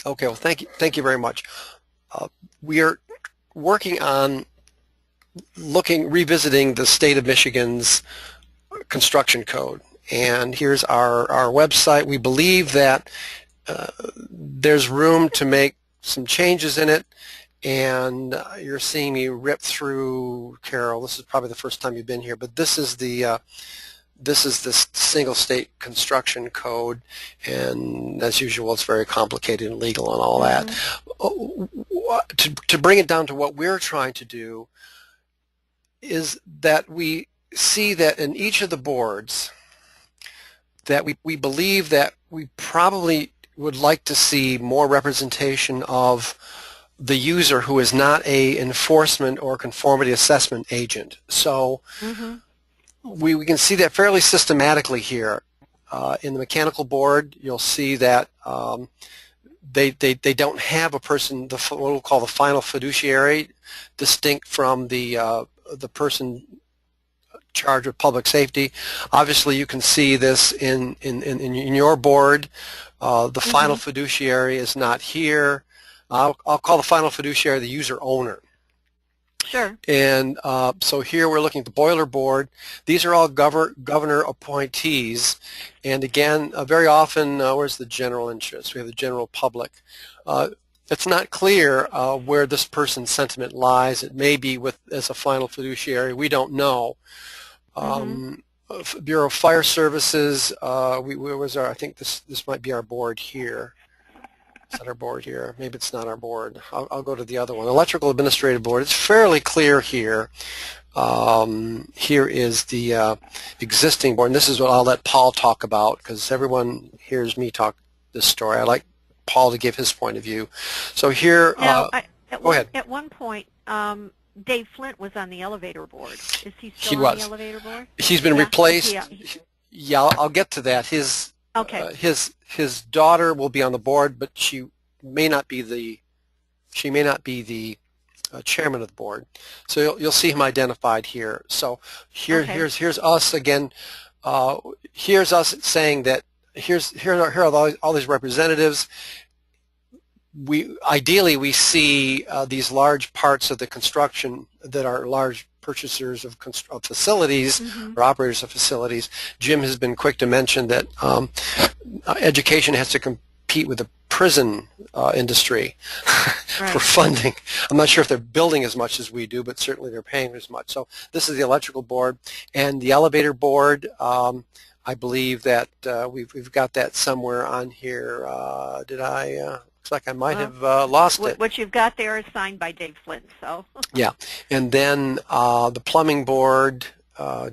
Okay, well, thank you very much. We are working on revisiting the state of Michigan's construction code. And here's our website. We believe that there's room to make some changes in it. And you're seeing me rip through, Carol. This is probably the first time you've been here, but this is the single state construction code, and as usual, it's very complicated and legal and all that. To bring it down to what we're trying to do is that we see that in each of the boards that we believe that we probably would like to see more representation of the user who is not a enforcement or conformity assessment agent. So we can see that fairly systematically here. In the mechanical board, you'll see that they don't have a person, what we'll call the final fiduciary, distinct from the person charged with public safety. Obviously, you can see this in your board. The final fiduciary is not here. I'll call the final fiduciary the user owner. Sure. And so here we're looking at the boiler board. These are all governor appointees. And again, very often, where's the general interest? We have the general public. It's not clear where this person's sentiment lies. It may be as a final fiduciary. We don't know. Bureau of Fire Services, where was I think this might be our board here. Is that our board here? Maybe it's not our board. I'll go to the other one. Electrical Administrative Board. It's fairly clear here. Here is the existing board. And this is what I'll let Paul talk about because everyone hears me talk this story. I like Paul to give his point of view. So here, now, go ahead. At one point, Dave Flint was on the elevator board. Is he still on the elevator board? He's been replaced. Yeah, I'll get to that. Okay. His daughter will be on the board, but she may not be the chairman of the board. So you'll see him identified here. So here's us again. Here's us saying that here are all these representatives. Ideally we see these large parts of the construction that are large purchasers of facilities or operators of facilities. Jim has been quick to mention that education has to compete with the prison industry for funding. I'm not sure if they're building as much as we do, but certainly they're paying as much. So this is the electrical board and the elevator board. I believe that we've got that somewhere on here. Did I? Looks like I might have lost it. What you've got there is signed by Dave Flint. So. Yeah, and then the plumbing board.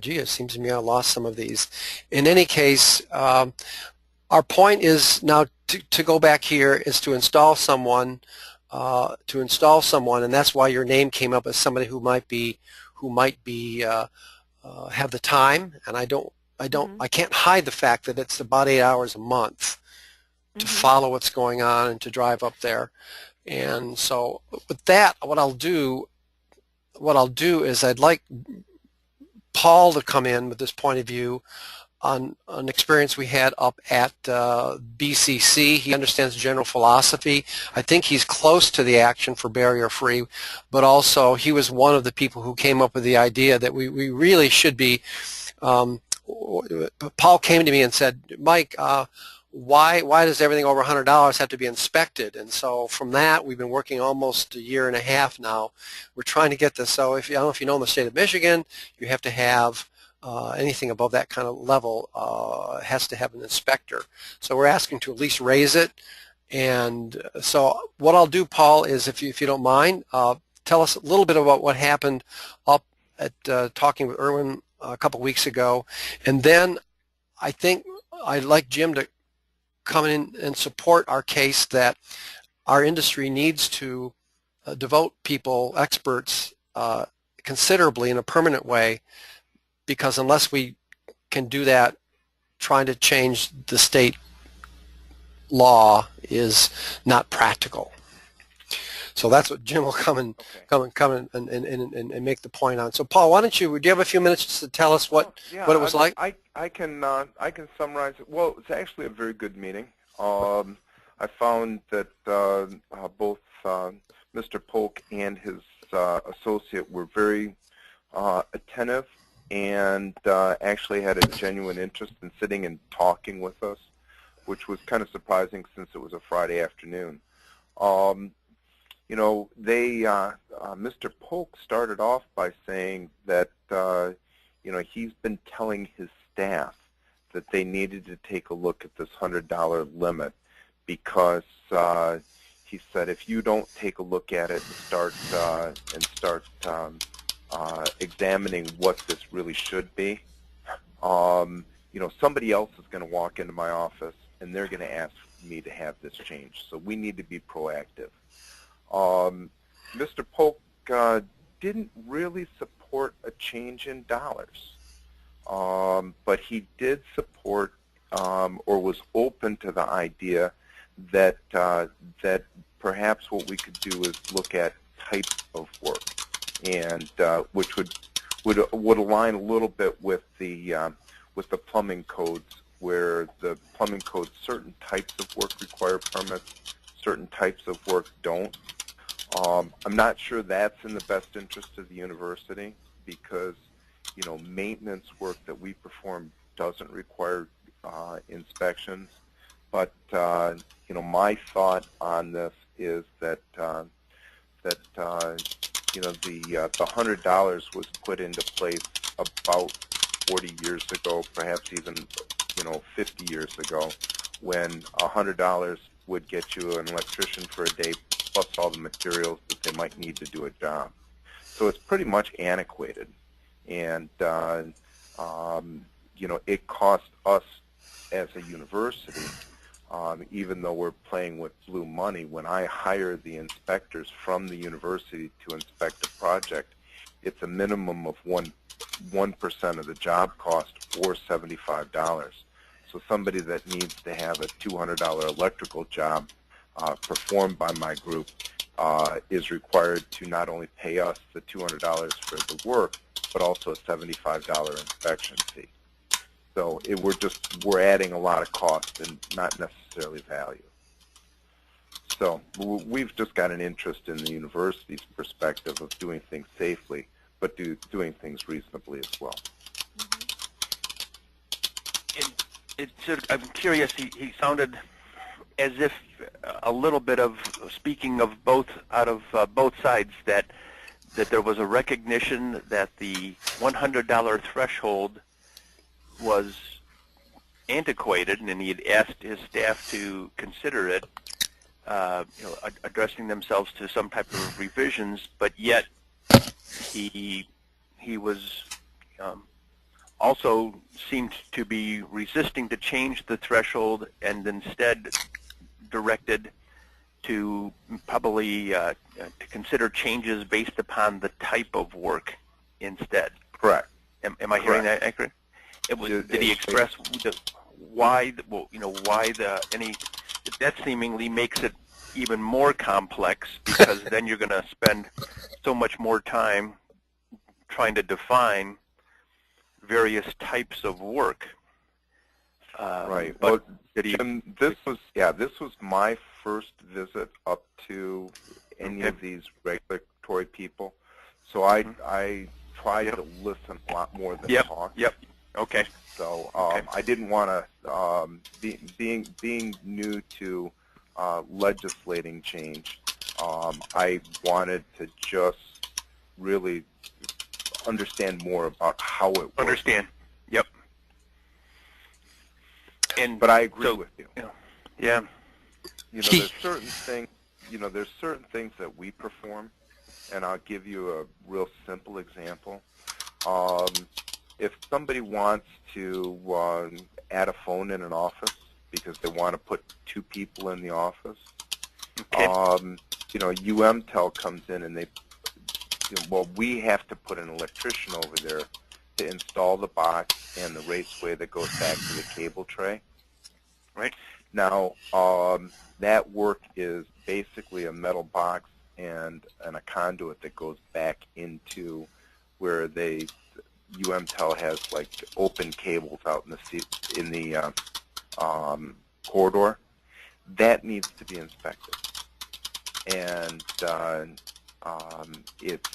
Gee, it seems to me I lost some of these. In any case, our point is now to go back here is to install someone, and that's why your name came up as somebody who might be have the time. And I can't hide the fact that it's about 8 hours a month to follow what's going on and to drive up there. And so with that, what I'll do is I'd like Paul to come in with this point of view on an experience we had up at BCC. He understands general philosophy. I think he's close to the action for barrier-free, but also he was one of the people who came up with the idea that we really should be. Paul came to me and said, Mike, why does everything over $100 have to be inspected? And so from that, we've been working almost 1.5 years now. We're trying to get this. So I don't know if you know, in the state of Michigan, you have to have anything above that kind of level has to have an inspector. So we're asking to at least raise it. And so what I'll do, Paul, is if you don't mind, tell us a little bit about what happened up at talking with Irwin a couple weeks ago. And then I think I'd like Jim to come in and support our case that our industry needs to devote people, experts, considerably in a permanent way, because unless we can do that, trying to change the state law is not practical. So that's what Jim will come and make the point on. So Paul, would you have a few minutes just to tell us what it was like? I can summarize it. Well, it's actually a very good meeting. I I found that both Mr. Polk and his associate were very attentive and actually had a genuine interest in sitting and talking with us, which was kind of surprising since it was a Friday afternoon. You know, Mr. Polk started off by saying that, you know, he's been telling his staff that they needed to take a look at this $100 limit because he said if you don't take a look at it and start examining what this really should be, you know, somebody else is going to walk into my office and they're going to ask me to have this changed. So we need to be proactive. Mr. Polk didn't really support a change in dollars, but he did support or was open to the idea that that perhaps what we could do is look at type of work, and which would align a little bit with the plumbing codes, where the plumbing codes, certain types of work require permits, certain types of work don't. I'm not sure that's in the best interest of the university because, you know, maintenance work that we perform doesn't require inspections. But you know, my thought on this is that you know, the $100 was put into place about 40 years ago, perhaps even, you know, 50 years ago, when $100 would get you an electrician for a day plus all the materials that they might need to do a job. So it's pretty much antiquated, and you know, it costs us as a university, even though we're playing with blue money, when I hire the inspectors from the university to inspect a project, it's a minimum of 1% of the job cost, or $75. So somebody that needs to have a $200 electrical job performed by my group is required to not only pay us the $200 for the work, but also a $75 inspection fee. So we're adding a lot of cost and not necessarily value. So we've just got an interest in the university's perspective of doing things safely, but doing things reasonably as well. I'm curious, he sounded as if a little bit of speaking of both sides, that there was a recognition that the $100 threshold was antiquated, and he had asked his staff to consider it, you know, addressing themselves to some type of revisions, but yet he was also seemed to be resisting to change the threshold, and instead directed to probably to consider changes based upon the type of work instead. Correct. Am I hearing that accurate? Did he express why? Well, you know, why that seemingly makes it even more complex, because then you're going to spend so much more time trying to define various types of work. Right. But well, this was my first visit up to any of these regulatory people, so I tried to listen a lot more than talk. Yep. Okay. So I didn't want to, being new to legislating change, I wanted to just really understand more about how it works. Understand. Yep. But I agree with you. Yeah. You know, there's certain things. You know, there's certain things that we perform, and I'll give you a real simple example. If somebody wants to add a phone in an office because they want to put 2 people in the office, okay. You know, UMTEL comes in and well, we have to put an electrician over there to install the box and the raceway that goes back to the cable tray. Right. Now, that work is basically a metal box and a conduit that goes back into where UMTEL has like open cables out in the corridor. that needs to be inspected. And it's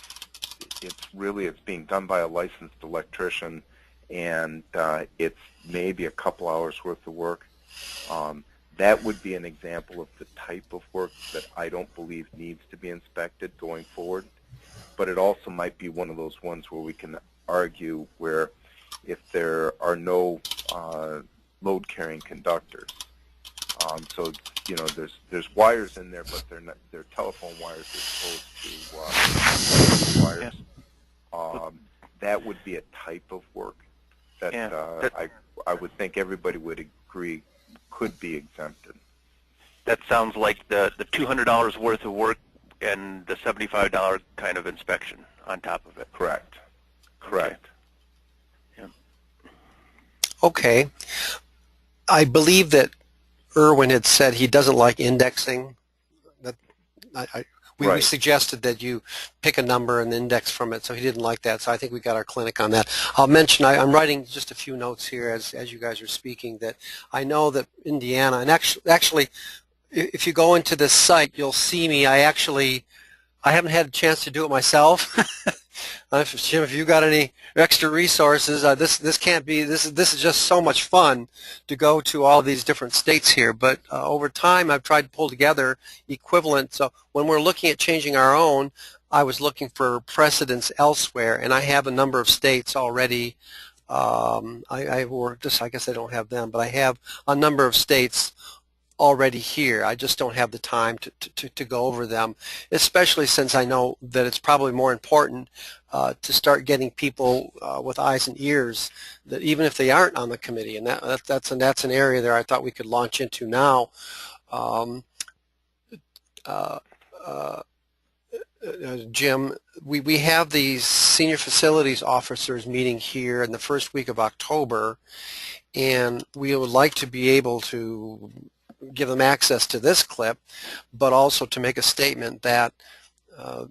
being done by a licensed electrician, and it's maybe a couple hours worth of work. That would be an example of the type of work that I don't believe needs to be inspected going forward. But it also might be one of those ones where we can argue where if there are no load-carrying conductors, so there's wires in there, but they're telephone wires as opposed to wires. That would be a type of work that I would think everybody would agree could be exempted. That sounds like the $200 worth of work and the $75 kind of inspection on top of it. Correct. Correct. Yeah. Okay. I believe that Irwin had said he doesn't like indexing. We suggested that you pick a number and index from it, so he didn't like that. So I think we got our clinic on that. I'll mention I'm writing just a few notes here as you guys are speaking, that I know that Indiana, and actually if you go into this site, you'll see me. I haven't had a chance to do it myself. Jim, if you got any extra resources, this can't be. This is just so much fun to go to all these different states here. But over time, I've tried to pull together equivalent. So when we're looking at changing our own, I was looking for precedents elsewhere, and I have a number of states already. I guess I don't have them, but I have a number of states already here. I just don't have the time to go over them, especially since I know that it's probably more important to start getting people with eyes and ears, that even if they aren't on the committee, and that's an area there I thought we could launch into now. Jim, we have these senior facilities officers meeting here in the first week of October, and we would like to be able to give them access to this clip, but also to make a statement that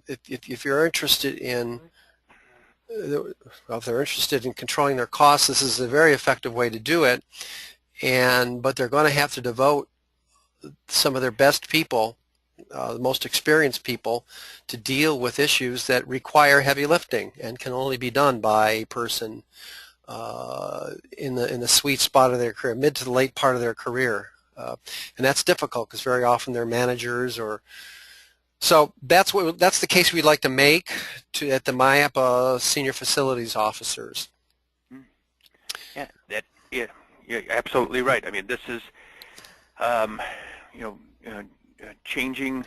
if you're interested in, if they're interested in controlling their costs, this is a very effective way to do it. But they're going to have to devote some of their best people, the most experienced people, to deal with issues that require heavy lifting and can only be done by a person in the sweet spot of their career, mid to the late part of their career. And that's difficult because very often they're managers, so that's the case we'd like to make at the MIAPA senior facilities officers. Yeah, you're absolutely right. I mean, this is changing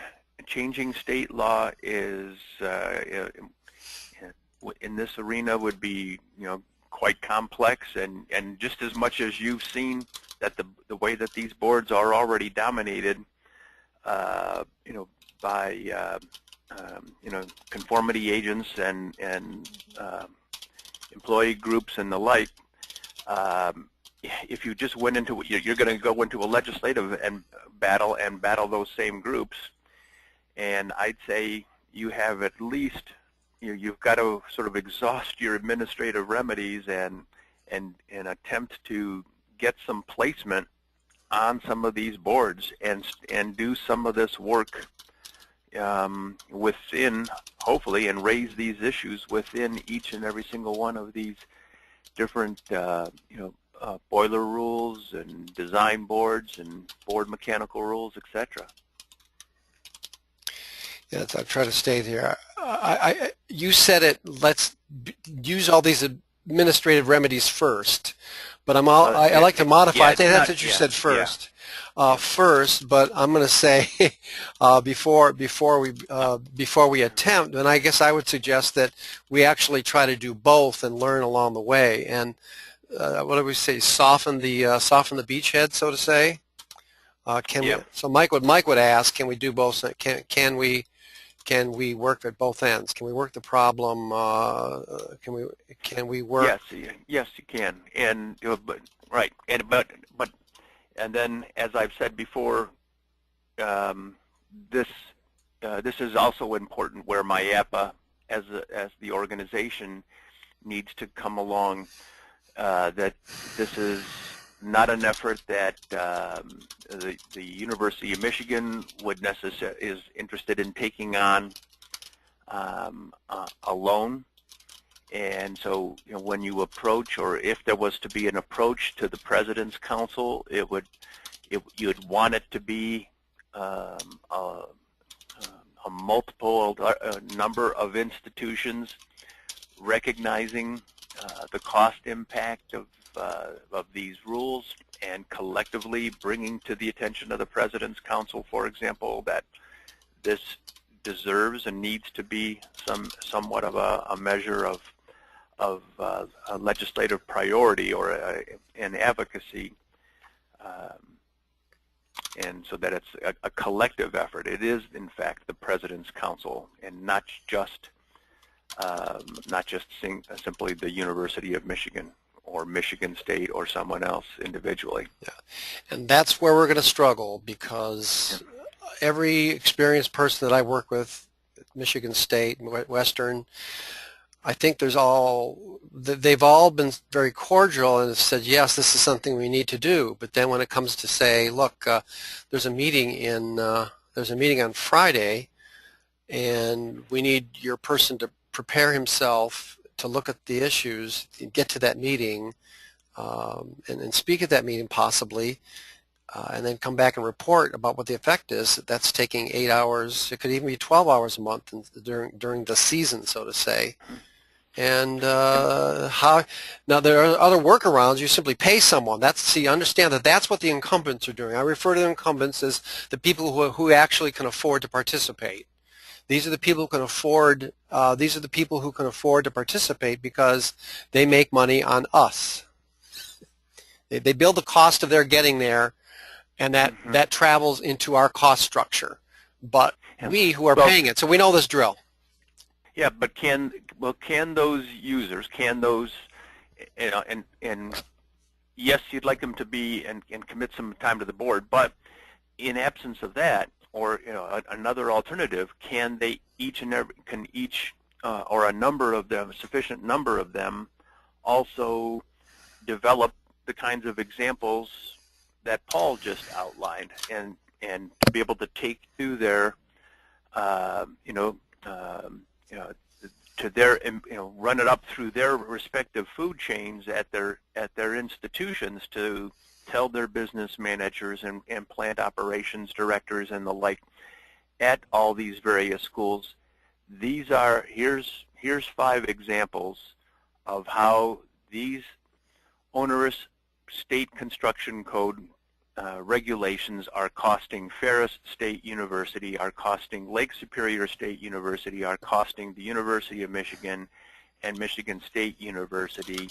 state law is in this arena would be quite complex, and just as much as you've seen that the way that these boards are already dominated, by conformity agents and employee groups and the like. If you just went into, you're going to go into a legislative and battle those same groups, and I'd say you have at least you've got to sort of exhaust your administrative remedies and attempt to get some placement on some of these boards and do some of this work within, hopefully, and raise these issues within each and every single one of these different boiler rules and design boards and board mechanical rules, etc. Yes, I'll try to stay there. You said it. Let's use all these administrative remedies first, but I like to modify. Yeah, I think that's what you said first. Yeah. First, but I'm going to say before we attempt, and I guess I would suggest that we actually try to do both and learn along the way. And what do we say? Soften the beachhead, so to say. So Mike would ask, can we do both? Can we work at both ends? Can we work the problem? Can we work? Yes, you can. And and then, as I've said before, this is also important where MIAPA, as the organization, needs to come along. That this is not an effort that the University of Michigan is interested in taking on alone. And so, when you approach, or if there was to be an approach to the President's Council, you'd want it to be a multiple number of institutions recognizing the cost impact of these rules, and collectively bringing to the attention of the President's Council, for example, that this deserves and needs to be somewhat of a measure of a legislative priority or an advocacy, and so that it's a collective effort. It is, in fact, the President's Council, and not just simply the University of Michigan or Michigan State or someone else individually. Yeah, and that's where we're going to struggle, because every experienced person that I work with at Michigan State and Western, I think they've all been very cordial and have said, yes, this is something we need to do. But then when it comes to say, look, there's a meeting on Friday, and we need your person to prepare himself to look at the issues, and get to that meeting, and speak at that meeting possibly, and then come back and report about what the effect is. That's taking 8 hours. It could even be 12 hours a month during the season, so to say. And now there are other workarounds. You simply pay someone. Understand that that's what the incumbents are doing. I refer to the incumbents as the people who actually can afford to participate. These are the people who can afford. These are the people who can afford to participate because they make money on us. They build the cost of their getting there, and that travels into our cost structure. But we who are paying it, so we know this drill. Yeah, but can those users, and yes, you'd like them to be and commit some time to the board, but in absence of that, or another alternative, can or a number of them, a sufficient number of them, also develop the kinds of examples that Paul just outlined, and to be able to take to their run it up through their respective food chains at their institutions, to tell their business managers and plant operations directors and the like at all these various schools. Here's 5 examples of how these onerous state construction code regulations are costing Ferris State University, are costing Lake Superior State University, are costing the University of Michigan and Michigan State University.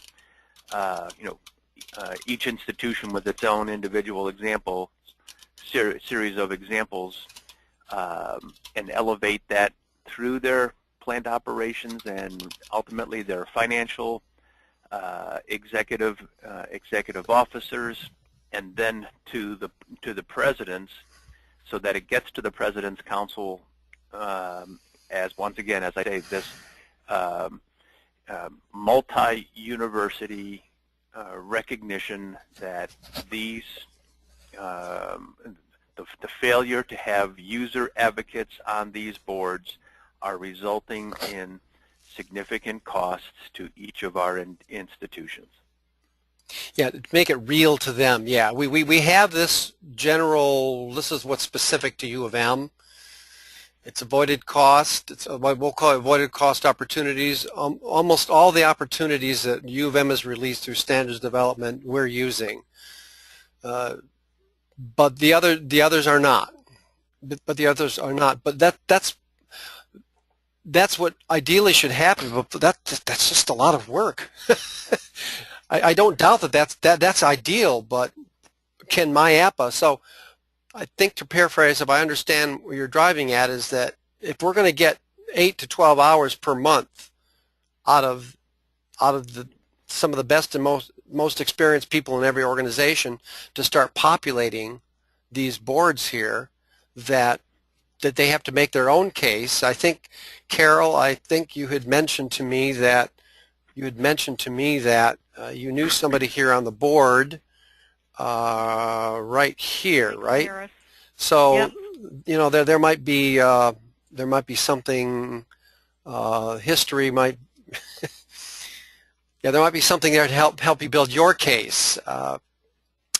Each institution with its own individual series of examples, and elevate that through their plant operations and ultimately their financial executive officers, and then to the presidents, so that it gets to the President's Council as, once again, as I say, this multi-university recognition that the failure to have user advocates on these boards are resulting in significant costs to each of our institutions. Yeah, to make it real to them. Yeah, we have this general, this is what's specific to U of M. It's avoided cost. It's what we'll call avoided cost opportunities. Almost all the opportunities that U of M has released through standards development we're using. But the others are not. But the others are not. But that's what ideally should happen. But that's just a lot of work. I don't doubt that's ideal, but can MyAPA? So I think, to paraphrase, if I understand where you're driving at, is that if we're going to get 8 to 12 hours per month out of some of the best and most experienced people in every organization to start populating these boards here, that they have to make their own case. I think, Carol, you had mentioned to me that you knew somebody here on the board right here, right? Harris. So, Yep. you know, there might be something, history might, yeah, there might be something there to help you build your case.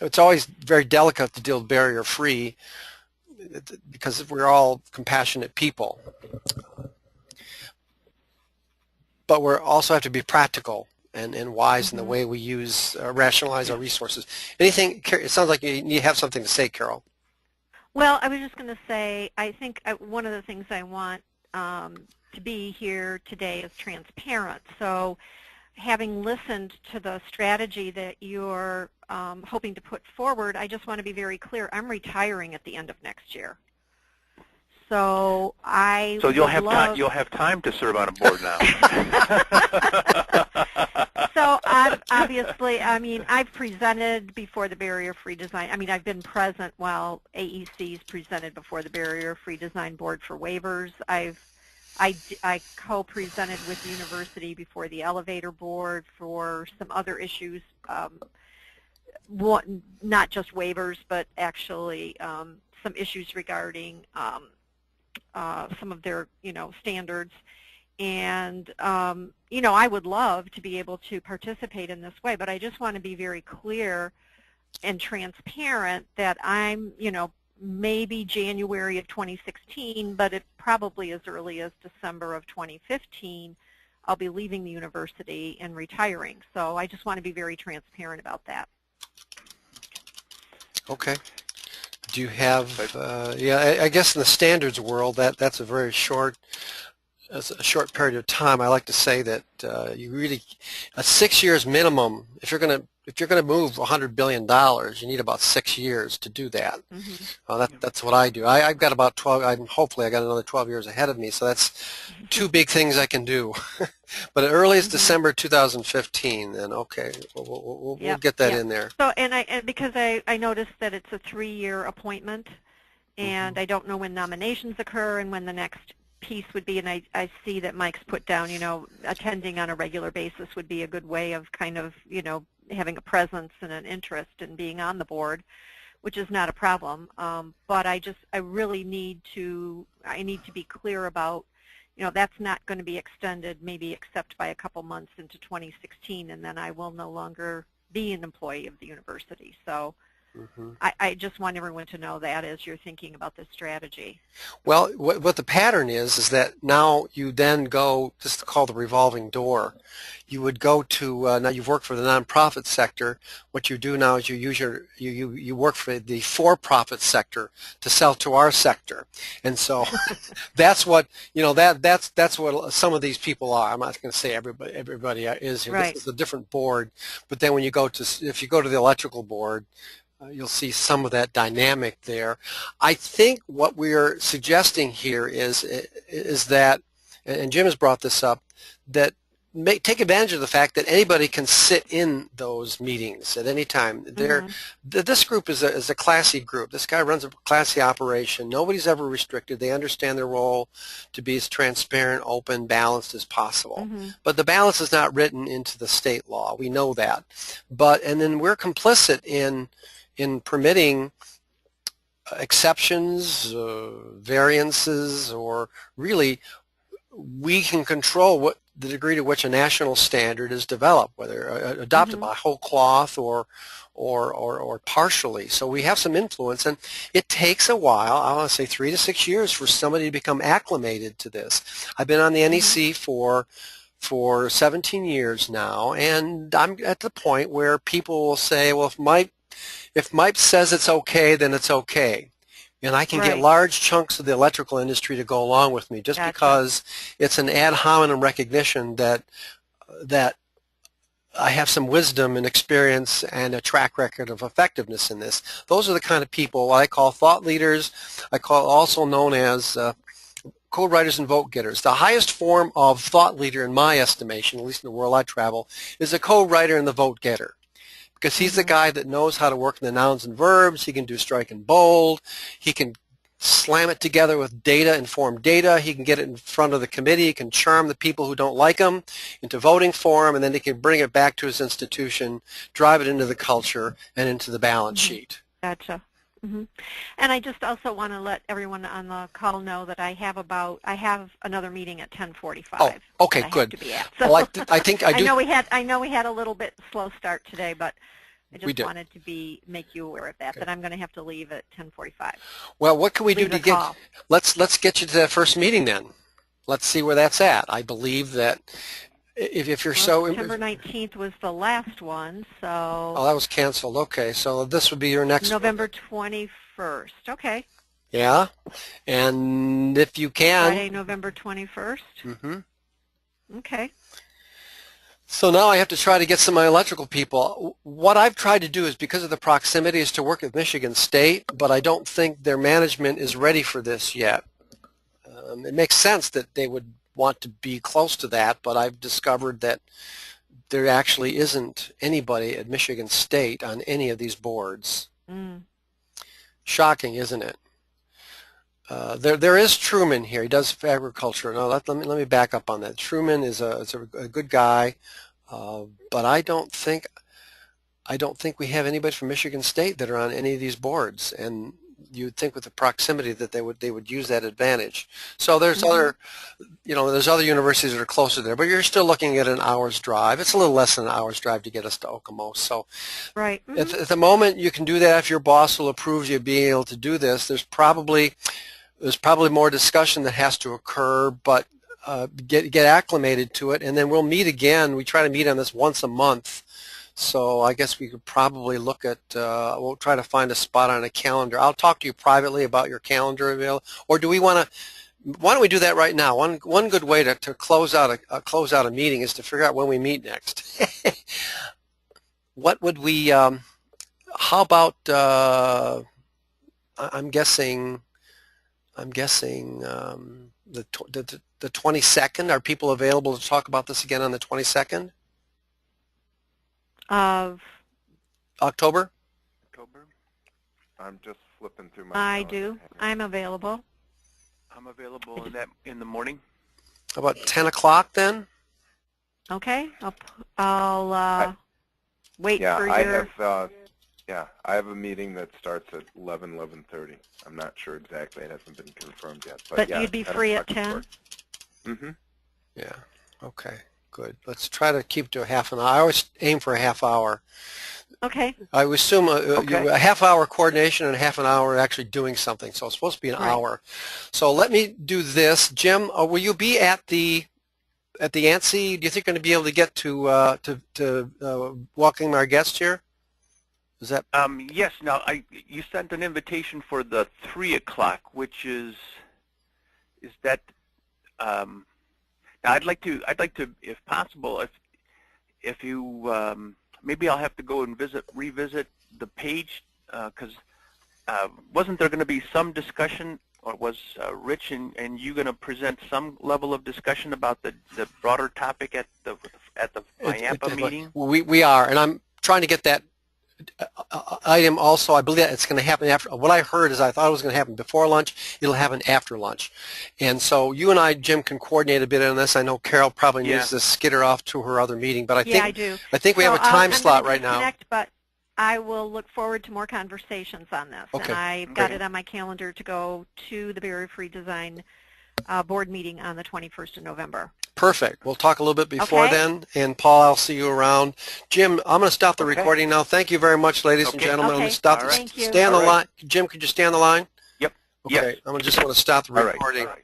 It's always very delicate to deal with barrier-free because we're all compassionate people. But we also have to be practical and wise in the way we use, rationalize our resources. Anything, it sounds like you have something to say, Carol. Well, I was just going to say, I think one of the things I want to be here today is transparent. So having listened to the strategy that you're hoping to put forward, I just want to be very clear. I'm retiring at the end of next year. So you'll have time to serve on a board now. So obviously, I mean, I've presented before the Barrier-Free Design. I mean, I've been present while AEC's presented before the Barrier-Free Design Board for waivers. I co-presented with the university before the elevator board for some other issues, not just waivers, but actually some issues regarding some of their, standards. And, I would love to be able to participate in this way, but I just want to be very clear and transparent that I'm, maybe January of 2016, but it probably as early as December of 2015, I'll be leaving the university and retiring. So I just want to be very transparent about that. Okay. Do you have, yeah, I guess in the standards world, that's a very short period of time. I like to say that you really, 6 years minimum, if you're going to move $100 billion, you need about 6 years to do that. That's what I do. I've got about 12, hopefully I got another 12 years ahead of me, so that's 2 big things I can do. But as early as December 2015, then okay, we'll get that in there. So, and because I noticed that it's a 3-year appointment, and I don't know when nominations occur and when the next piece would be, and I see that Mike's put down, attending on a regular basis would be a good way of kind of, having a presence and an interest in being on the board, which is not a problem. But I really need to be clear about, that's not going to be extended maybe except by a couple months into 2016, and then I will no longer be an employee of the university. So I just want everyone to know that as you're thinking about this strategy. Well, what the pattern is that now you then go, this is called the revolving door. You would go to, now you've worked for the nonprofit sector. What you do now is you use you work for the for-profit sector to sell to our sector. And so that's what, that's what some of these people are. I'm not going to say everybody is here. Right. This is a different board. But then when you go to, if you go to the electrical board, you'll see some of that dynamic there. I think what we're suggesting here is that, and Jim has brought this up, that take advantage of the fact that anybody can sit in those meetings at any time. This group is a classy group. This guy runs a classy operation. Nobody's ever restricted. They understand their role to be as transparent, open, balanced as possible. But the balance is not written into the state law. We know that. And then we're complicit in permitting exceptions, variances, or really we can control what the degree to which a national standard is developed, whether adopted by whole cloth or partially. So we have some influence, and it takes a while, I want to say 3 to 6 years, for somebody to become acclimated to this. I've been on the NEC for 17 years now, and I'm at the point where people will say, well, if Mike says it's okay, then it's okay. And I can get large chunks of the electrical industry to go along with me just because it's an ad hominem recognition that I have some wisdom and experience and a track record of effectiveness in this. Those are the kind of people I call thought leaders. I call also known as code writers and vote getters. The highest form of thought leader in my estimation, at least in the world I travel, is a code writer and the vote getter. Because he's the guy that knows how to work in the nouns and verbs. He can do strike and bold. He can slam it together with data-informed data. He can get it in front of the committee. He can charm the people who don't like him into voting for him, and then he can bring it back to his institution, drive it into the culture and into the balance sheet. Gotcha. And I just also want to let everyone on the call know that I have another meeting at 10:45. Oh, okay, I good. Have to be at. So Well, I think I do. I know we had a little bit slow start today, but I We just did. wanted to make you aware of that. Okay. That I'm going to have to leave at 10:45. Well, what can we do Leave to a get? call. Let's get you to that first meeting then. Let's see where that's at. I believe that if you're Well, September 19th was the last one, oh, so that was canceled. Okay, so this would be your next. November 21st. Okay. Yeah, and if you can. Friday, November 21st. Okay. So now I have to try to get some of my electrical people. What I've tried to do is, because of the proximity, is to work with Michigan State, but I don't think their management is ready for this yet. It makes sense that they would want to be close to that, but I've discovered that there actually isn't anybody at Michigan State on any of these boards. Shocking, isn't it? There is Truman here. He does agriculture. No, let me back up on that. Truman is a good guy, but I don't think we have anybody from Michigan State that are on any of these boards. And you'd think with the proximity that they would use that advantage. So there's other, there's other universities that are closer there, but you're still looking at an hour's drive. It's a little less than an hour's drive to get us to Okemos. So right. at the moment you can do that if your boss will approve you being able to do this. There's probably more discussion that has to occur, but get acclimated to it, and then we'll meet again. We try to meet on this once a month. So I guess we could probably look at, we'll try to find a spot on a calendar. I'll talk to you privately about your calendar available. Or do we want to, why don't we do that right now? One good way to close out a meeting is to figure out when we meet next. What would we, how about, I'm guessing the 22nd. Are people available to talk about this again on the 22nd? Of October? I'm just flipping through my I calendar. do. I'm available. I'm available in the morning. How about 10 o'clock then? Okay. I'll wait Yeah, for your. I have a meeting that starts at 11:30. I'm not sure exactly. It hasn't been confirmed yet. But yeah, you'd be 10 free at o'clock 10? works. Mm-hmm. Yeah. Okay. Good. Let's try to keep to a half an hour. I always aim for a half hour. Okay. I would assume Okay. a half hour coordination and a half an hour actually doing something. So it's supposed to be an Right. hour. So let me do this. Jim, will you be at the ANSI? Do you think you're going to be able to get to welcoming our guest here? Is that? Yes. Now, you sent an invitation for the 3 o'clock, which is that? Now, I'd like to, if possible, if you, maybe I'll have to go and revisit the page, because wasn't there going to be some discussion, or was Rich and you going to present some level of discussion about the broader topic at the IAMPA meeting? We are, and I'm trying to get that item also. I believe that it's going to happen after. What I heard is I thought it was going to happen before lunch. It'll happen after lunch. And so you and I, Jim, can coordinate a bit on this. I know Carol probably needs to skitter off to her other meeting, but I think we have a time slot right now. But I will look forward to more conversations on this. Okay. And I've got it on my calendar to go to the Barrier Free Design board meeting on the 21st of November. Perfect. We'll talk a little bit before Okay. then. And Paul, I'll see you around. Jim, I'm going to stop the Okay. recording now. Thank you very much, ladies and Okay. gentlemen. I'm Okay. going to stop. All right. Thank you. Stay on the All line. right. Jim, could you stay on the line? Yep. Okay. Yes. I'm just going to stop the All right. recording. All right.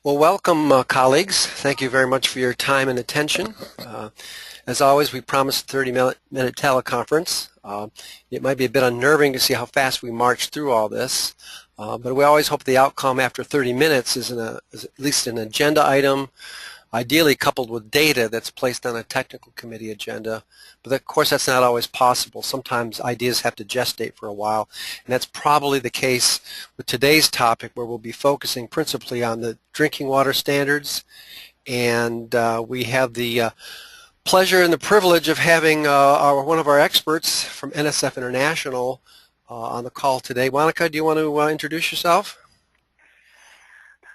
Well, welcome, colleagues. Thank you very much for your time and attention. As always, we promised a 30-minute teleconference. It might be a bit unnerving to see how fast we march through all this, but we always hope the outcome after 30 minutes is at least an agenda item, ideally coupled with data that's placed on a technical committee agenda. But of course, that's not always possible. Sometimes ideas have to gestate for a while, and that's probably the case with today's topic, where we'll be focusing principally on the drinking water standards. And we have the pleasure and the privilege of having one of our experts from NSF International, on the call today. Monica, do you want to introduce yourself?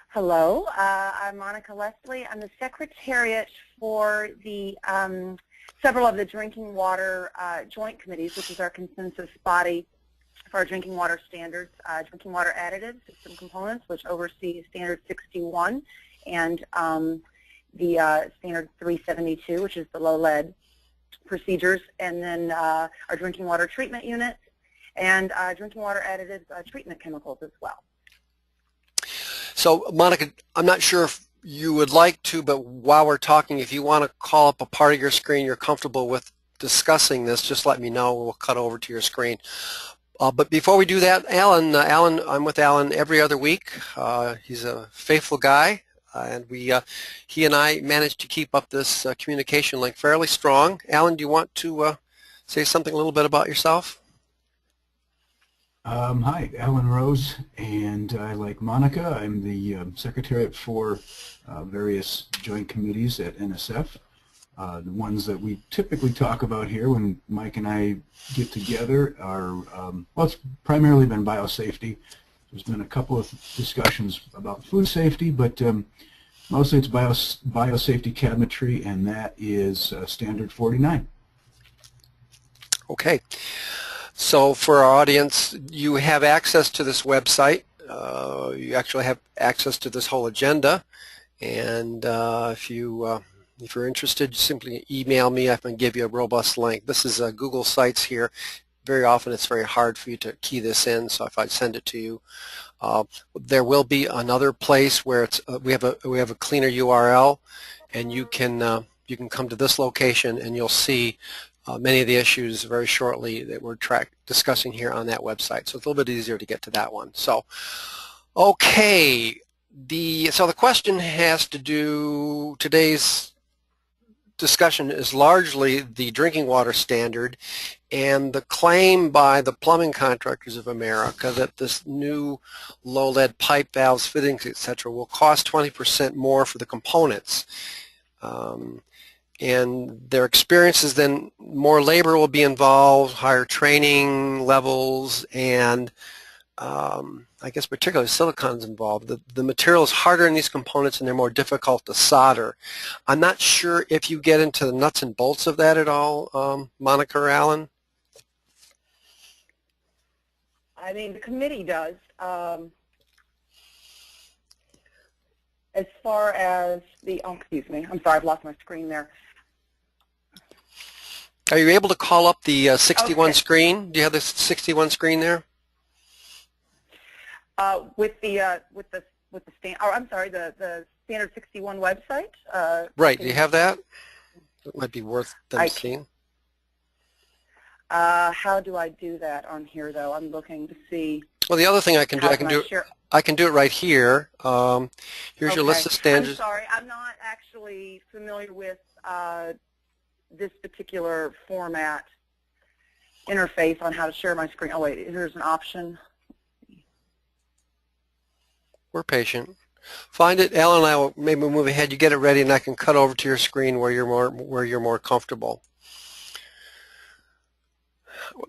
Hello, I'm Monica Leslie. I'm the Secretariat for the several of the drinking water joint committees, which is our consensus body for our drinking water standards, drinking water additive system components, which oversee standard 61 and the standard 372, which is the low lead procedures, and then our drinking water treatment units and drinking water additive treatment chemicals as well. So, Monica, I'm not sure if you would like to, but while we're talking, if you want to call up a part of your screen you're comfortable with discussing this, just let me know. We'll cut over to your screen. But before we do that, Alan, I'm with Alan every other week. He's a faithful guy, and he and I managed to keep up this communication link fairly strong. Alan, do you want to say something a little bit about yourself? Hi, Alan Rose, and like Monica, I'm the Secretariat for various joint committees at NSF. The ones that we typically talk about here when Mike and I get together are, well, it's primarily been biosafety. There's been a couple of discussions about food safety, but mostly it's biosafety cabinetry, and that is standard 49. Okay. So for our audience, you have access to this website. You actually have access to this whole agenda, and if you're interested, simply email me. I can give you a robust link. This is Google Sites here. Very often it's very hard for you to key this in, so if I send it to you, there will be another place where it's we have a cleaner URL, and you can come to this location and you'll see many of the issues very shortly that we're discussing here on that website. So it's a little bit easier to get to that one. So, okay, so the question has to do, today's discussion is largely the drinking water standard and the claim by the Plumbing Contractors of America that this new low lead pipe, valves, fittings, etc. will cost 20% more for the components. And their experience is then more labor will be involved, higher training levels, and I guess particularly silicon's involved. The material is harder in these components and they're more difficult to solder. I'm not sure if you get into the nuts and bolts of that at all, Monica or Alan? I mean, the committee does. As far as the, oh, excuse me, I'm sorry, I've lost my screen there. Are you able to call up the 61 Okay. screen? Do you have the 61 screen there? With the standard 61 website. Right. Do you have that? It might be worth them seeing. How do I do that on here, though? I'm looking to see. Well, the other thing I can do, I can do it right here. Here's your list of standards. I'm sorry, I'm not actually familiar with this particular format interface on how to share my screen. Oh wait, there's an option. We're patient. Find it, Alan and I will maybe move ahead. You get it ready, and I can cut over to your screen where you're more comfortable.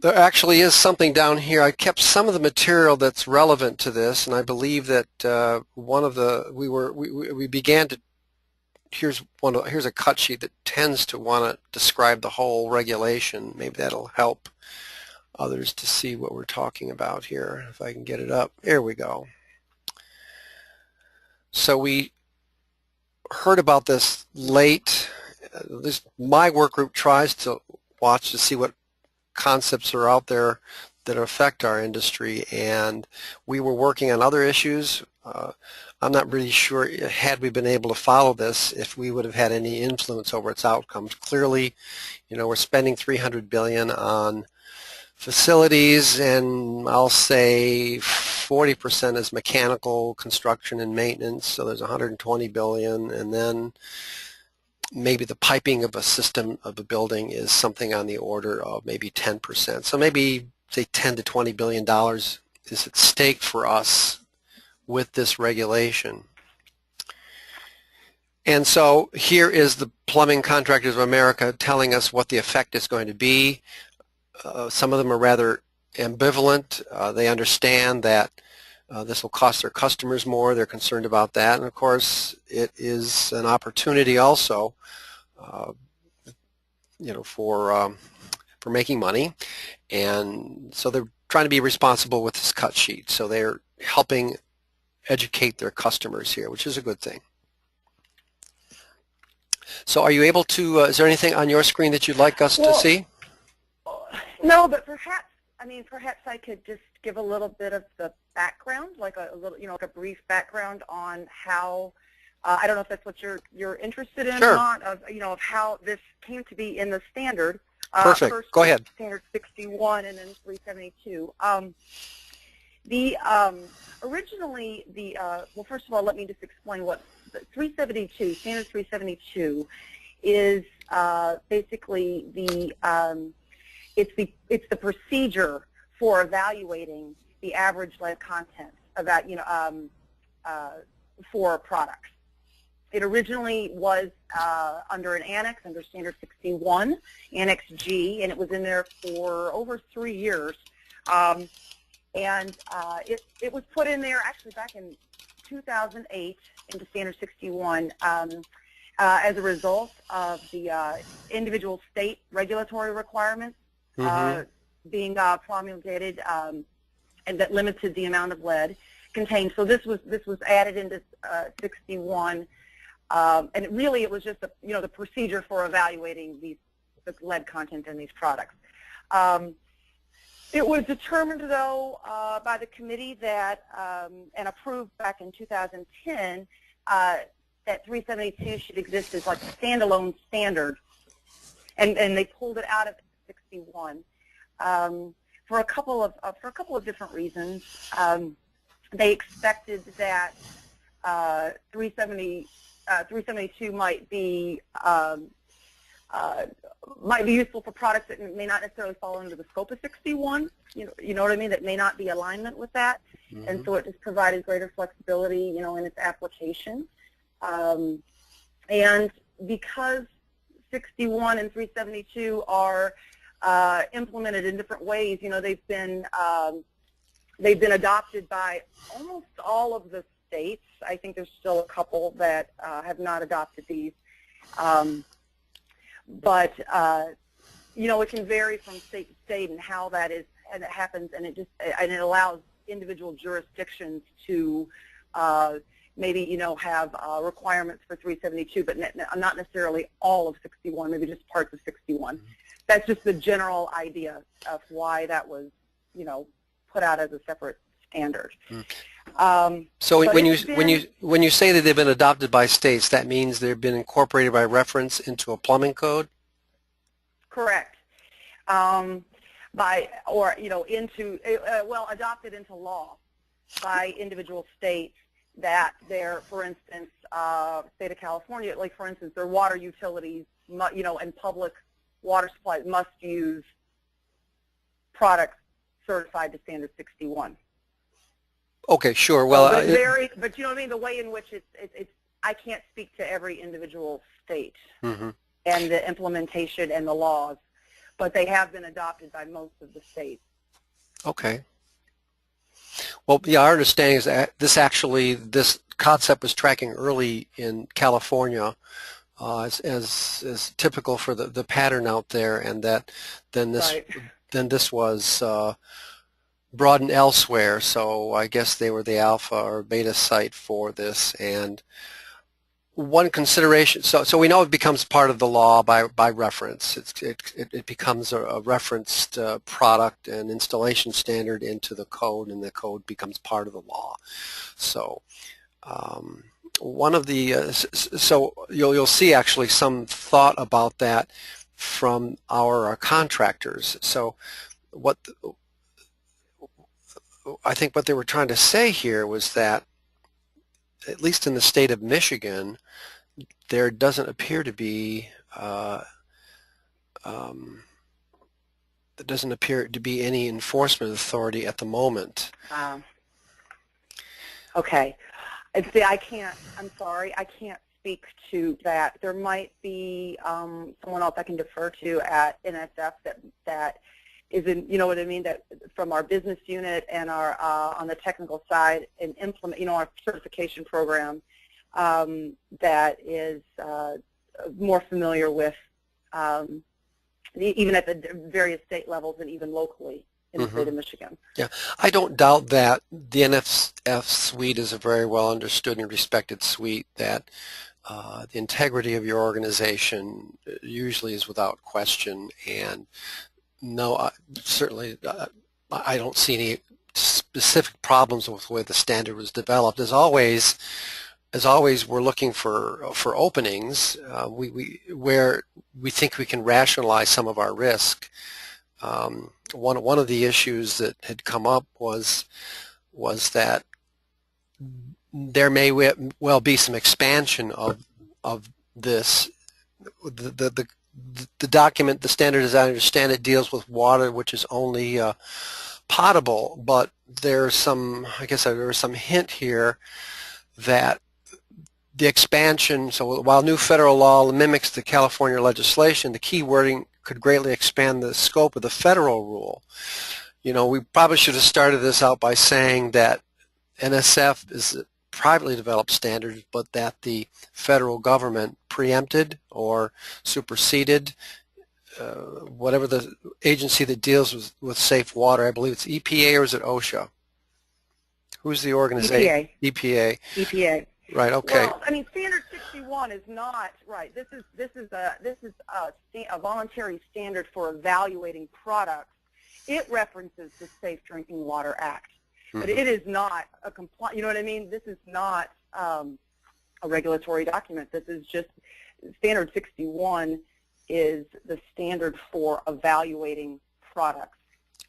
There actually is something down here. I kept some of the material that's relevant to this, and I believe that one of the we began to. Here's a cut sheet that tends to want to describe the whole regulation. Maybe that'll help others to see what we're talking about here. If I can get it up, there we go. So we heard about this late. My work group tries to watch to see what concepts are out there that affect our industry, and we were working on other issues. I'm not really sure, had we been able to follow this, if we would have had any influence over its outcomes. Clearly, you know, we're spending $300 billion on facilities, and I'll say 40% is mechanical construction and maintenance, so there's $120 billion, and then maybe the piping of a system of a building is something on the order of maybe 10%. So maybe, say, $10 to $20 billion is at stake for us with this regulation. And so here is the Plumbing Contractors of America telling us what the effect is going to be. Some of them are rather ambivalent. They understand that this will cost their customers more. They're concerned about that. And of course, it is an opportunity also, for making money. And so they're trying to be responsible with this cut sheet. So they're helping educate their customers here, which is a good thing. So are you able to, is there anything on your screen that you'd like us to see? No, but perhaps I could just give a little bit of the background, like a little, like a brief background on how, I don't know if that's what you're interested in Sure. or not, of how this came to be in the standard. Perfect. First Go ahead. Standard 61 and then 372. Originally, well, first of all, let me just explain what 372, Standard 372, is basically it's the procedure for evaluating the average lead content about for products. It originally was under an annex, under Standard 61, Annex G, and it was in there for over 3 years. It was put in there actually back in 2008 into Standard 61 as a result of the individual state regulatory requirements being promulgated, and that limited the amount of lead contained. So this was added into 61. And it was just the procedure for evaluating the lead content in these products. It was determined, though, by the committee that and approved back in 2010 that 372 should exist as like a standalone standard, and they pulled it out of 61 for a couple of different reasons. They expected that 372 might be useful for products that may not necessarily fall under the scope of 61. You know what I mean? That may not be alignment with that, and so it just provided greater flexibility, in its application. And because 61 and 372 are implemented in different ways, they've been adopted by almost all of the states. I think there's still a couple that have not adopted these. But it can vary from state to state and how that is, and it happens, and it allows individual jurisdictions to maybe have requirements for 372, but not necessarily all of 61, maybe just parts of 61. That's just the general idea of why that was put out as a separate standard. So when you say that they've been adopted by states, that means they've been incorporated by reference into a plumbing code? Correct. Adopted into law by individual states that for instance, state of California, like for instance, their water utilities, and public water supplies must use products certified to Standard 61. Okay, sure. Well, but you know what I mean. The way in which it's I can't speak to every individual state and the implementation and the laws, but they have been adopted by most of the states. Okay. Well, yeah, our understanding is that this concept was tracking early in California, as typical for the pattern out there, and that then this was broadened elsewhere. So I guess they were the alpha or beta site for this. And one consideration, so we know it becomes part of the law by reference. It becomes a referenced product and installation standard into the code, and the code becomes part of the law. So one of the so you'll see actually some thought about that from our contractors. So I think what they were trying to say here was that, at least in the state of Michigan, there doesn't appear to be any enforcement authority at the moment. Okay. And see, I'm sorry, I can't speak to that. There might be someone else I can defer to at NSF that you know what I mean, that from our business unit and our on the technical side, and implement, you know, our certification program that is more familiar with even at the various state levels and even locally in the state of Michigan. Yeah, I don't doubt that the NSF suite is a very well understood and respected suite, that the integrity of your organization usually is without question, and no, certainly I don't see any specific problems with the way the standard was developed. As always, we're looking for openings where we think we can rationalize some of our risk. One of the issues that had come up was that there may well be some expansion of this. The document, the standard as I understand it, deals with water which is only potable, but there's some, I guess there was some hint here that the expansion, so while new federal law mimics the California legislation, the key wording could greatly expand the scope of the federal rule. You know, we probably should have started this out by saying that NSF is a privately developed standard, but that the federal government preempted or superseded whatever the agency that deals with safe water. I believe it's EPA, or is it OSHA? Who's the organization? EPA. EPA. Right. Okay. Well, I mean, Standard 61 is not right. This is a voluntary standard for evaluating products. It references the Safe Drinking Water Act, but it is not a compliant. You know what I mean? This is not a regulatory document. This is just Standard 61 is the standard for evaluating products.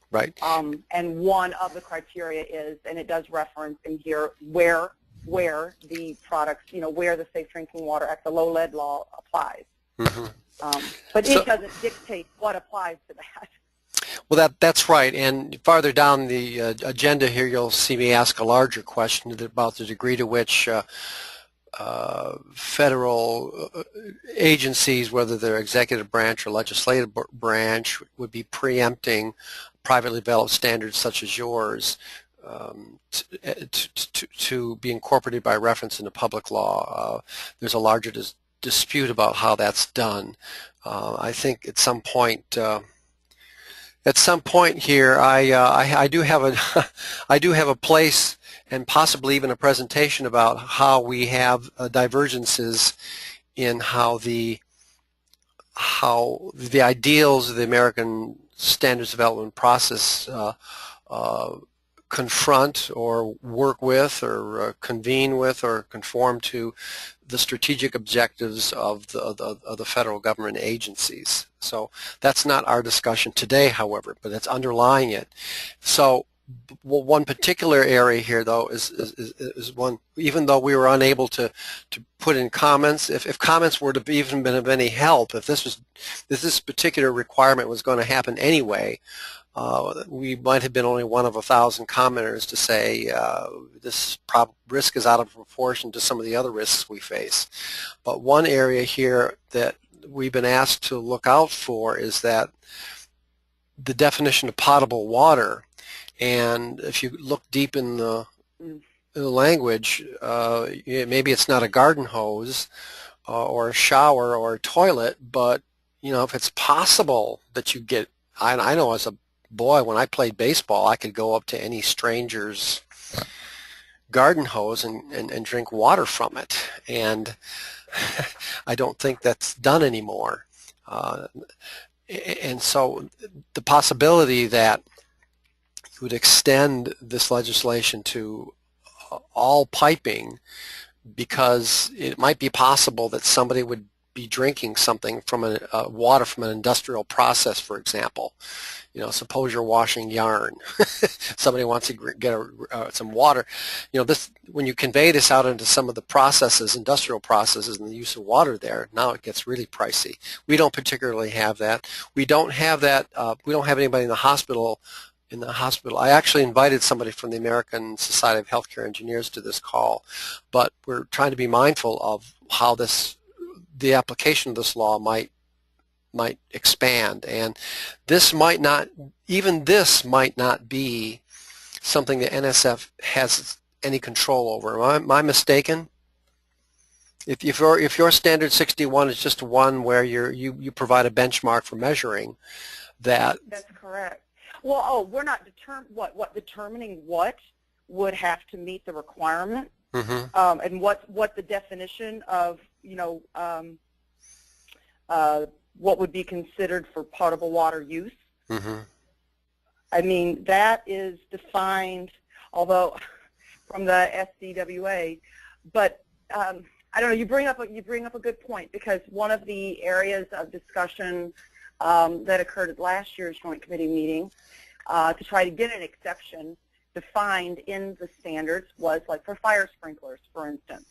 Right. And one of the criteria is, and it does reference in here, where the products, you know, where the Safe Drinking Water Act, the low lead law applies. But it doesn't dictate what applies to that. Well, that's right. And farther down the agenda here, you'll see me ask a larger question about the degree to which federal agencies, whether they're executive branch or legislative branch, would be preempting privately developed standards such as yours to be incorporated by reference into public law. There's a larger dispute about how that's done. I think at some point here, I do have a place and possibly even a presentation about how we have divergences in how the ideals of the American standards development process confront or work with or convene with or conform to the strategic objectives of the federal government agencies. So that's not our discussion today, however, but it's underlying it. So one particular area here, though, is one, even though we were unable to put in comments, if comments were to even been of any help, if this particular requirement was going to happen anyway, we might have been only one of 1,000 commenters to say this risk is out of proportion to some of the other risks we face. But one area here that we've been asked to look out for is that the definition of potable water. And if you look deep in the language, maybe it's not a garden hose or a shower or a toilet, but you know, if it's possible that you get, I know as a boy, when I played baseball, I could go up to any stranger's garden hose and drink water from it, and I don't think that's done anymore. And so the possibility that you would extend this legislation to all piping, because it might be possible that somebody would be drinking something from water from an industrial process, for example. You know, suppose you're washing yarn. Somebody wants to get some water. You know, when you convey this out into some of the processes, industrial processes, and the use of water there, now it gets really pricey. We don't particularly have that. We don't have that. We don't have anybody in the hospital. I actually invited somebody from the American Society of Healthcare Engineers to this call, but we're trying to be mindful of how the application of this law might might expand, and this might not, even this might not be something that NSF has any control over. Am I mistaken? If your standard 61 is just one where you provide a benchmark for measuring, that's correct. Well, we're not determining what would have to meet the requirement, and what the definition of what would be considered for potable water use. I mean, that is defined, although from the SDWA, but I don't know. You bring up a good point, because one of the areas of discussion that occurred at last year's Joint Committee meeting to try to get an exception defined in the standards was like for fire sprinklers, for instance.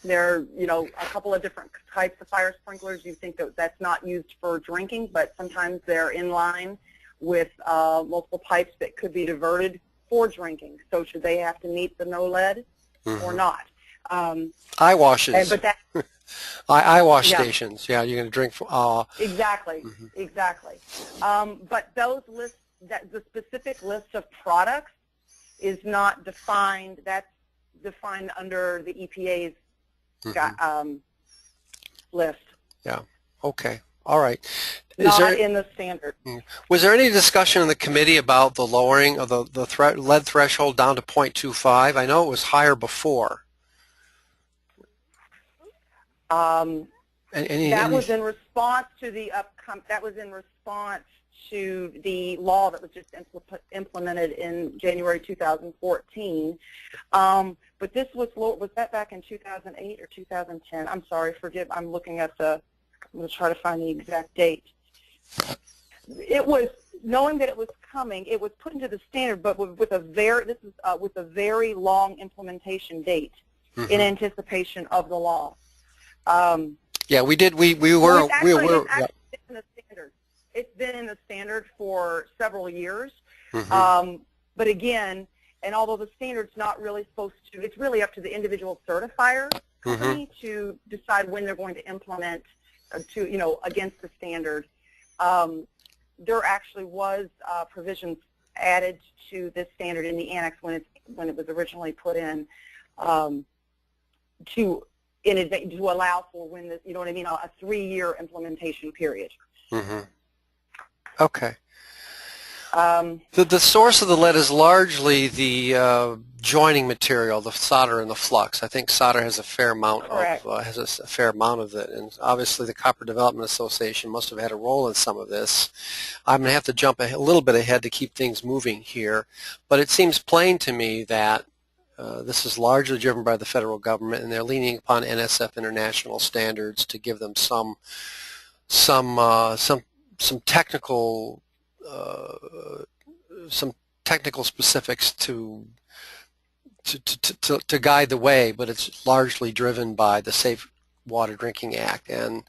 There are, a couple of different types of fire sprinklers. You think that that's not used for drinking, but sometimes they're in line with multiple pipes that could be diverted for drinking. So should they have to meet the no lead or not? Eye washes. But that, eye wash stations. Yeah, you're going to drink. Exactly. But those lists, the specific list of products, is not defined. That's defined under the EPA's list. Yeah. Okay. All right. Not in the standard. Was there any discussion in the committee about the lowering of the lead threshold down to 0.25? I know it was higher before. That was in response to the law that was just implemented in January 2014. But this was that back in 2008 or 2010? I'm sorry, forgive. I'm looking at I'm going to try to find the exact date. It was, knowing that it was coming, it was put into the standard, but with a very long implementation date in anticipation of the law. Yeah, we did. We were. It's been in the standard for several years. But again, and although the standard's not really supposed to, it's really up to the individual certifier company to decide when they're going to implement against the standard. There actually was provisions added to this standard in the annex when it was originally put in to allow for when this, a 3-year implementation period. Okay. The source of the lead is largely the joining material, the solder and the flux. I think solder has a fair amount of it, and obviously the Copper Development Association must have had a role in some of this. I'm going to have to jump a little bit ahead to keep things moving here, but it seems plain to me that this is largely driven by the federal government, and they're leaning upon NSF international standards to give them some technical specifics to guide the way, but it's largely driven by the Safe Water Drinking Act. And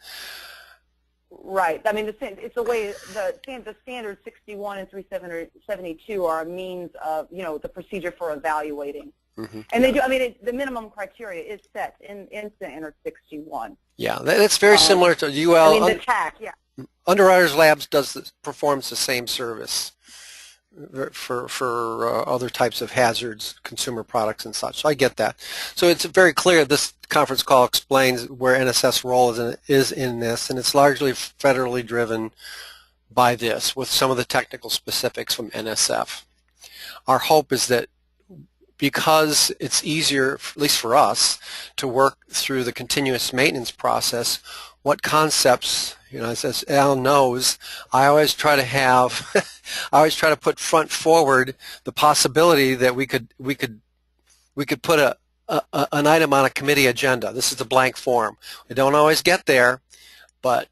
right. I mean, it's the way the standards 61 and 372 are a means of the procedure for evaluating. And they do. I mean, the minimum criteria is set in standard 61. Yeah, that's very similar to UL. I mean, the TAC. Yeah. Underwriters Labs performs the same service for other types of hazards, consumer products and such. So I get that. So it's very clear this conference call explains where NSF's role is in this, and it's largely federally driven by this, with some of the technical specifics from NSF. Our hope is that because it's easier, at least for us, to work through the continuous maintenance process, what concepts, as Al knows, I always try to put front forward the possibility that we could put an item on a committee agenda. This is the blank form. We don't always get there, but